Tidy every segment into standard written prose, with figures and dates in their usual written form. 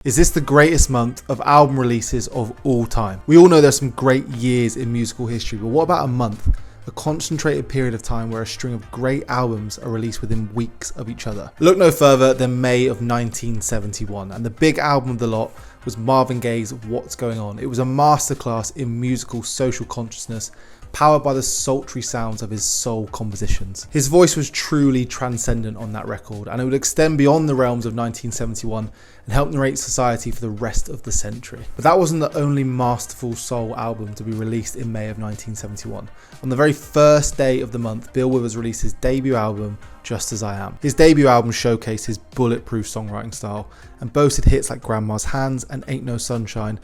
Is this the greatest month of album releases of all time? We all know there's some great years in musical history, but what about a month? A concentrated period of time where a string of great albums are released within weeks of each other. Look no further than May of 1971, and the big album of the lot was Marvin Gaye's What's Going On. It was a masterclass in musical social consciousness, powered by the sultry sounds of his soul compositions. His voice was truly transcendent on that record, and it would extend beyond the realms of 1971 and help narrate society for the rest of the century. But that wasn't the only masterful soul album to be released in May of 1971. On the very first day of the month, Bill Withers released his debut album, Just As I Am. His debut album showcased his bulletproof songwriting style and boasted hits like Grandma's Hands and Ain't No Sunshine,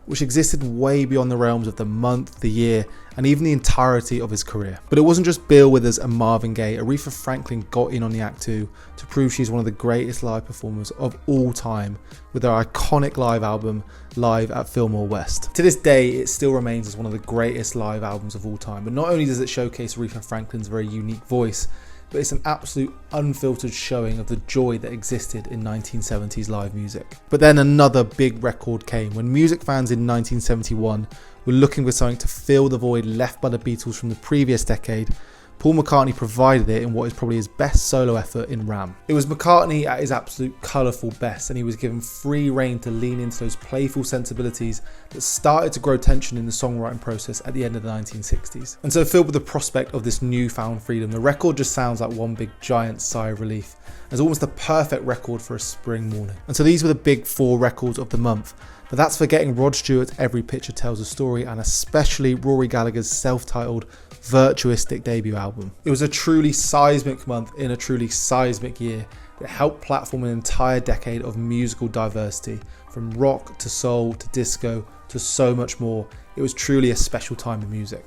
which existed way beyond the realms of the month, the year, and even the entirety of his career. But it wasn't just Bill Withers and Marvin Gaye. Aretha Franklin got in on the act too to prove she's one of the greatest live performers of all time with her iconic live album, Live at Fillmore West. To this day, it still remains as one of the greatest live albums of all time, but not only does it showcase Aretha Franklin's very unique voice, but it's an absolute unfiltered showing of the joy that existed in 1970s live music. But then another big record came when music fans in 1971 were looking for something to fill the void left by the Beatles from the previous decade. Paul McCartney provided it in what is probably his best solo effort in Ram. It was McCartney at his absolute colourful best, and he was given free rein to lean into those playful sensibilities that started to grow tension in the songwriting process at the end of the 1960s. And so, filled with the prospect of this newfound freedom, the record just sounds like one big giant sigh of relief, as almost the perfect record for a spring morning. And so these were the big four records of the month. But that's forgetting Rod Stewart's Every Picture Tells a Story, and especially Rory Gallagher's self-titled virtuistic debut album. It was a truly seismic month in a truly seismic year that helped platform an entire decade of musical diversity, from rock to soul to disco to so much more. It was truly a special time in music.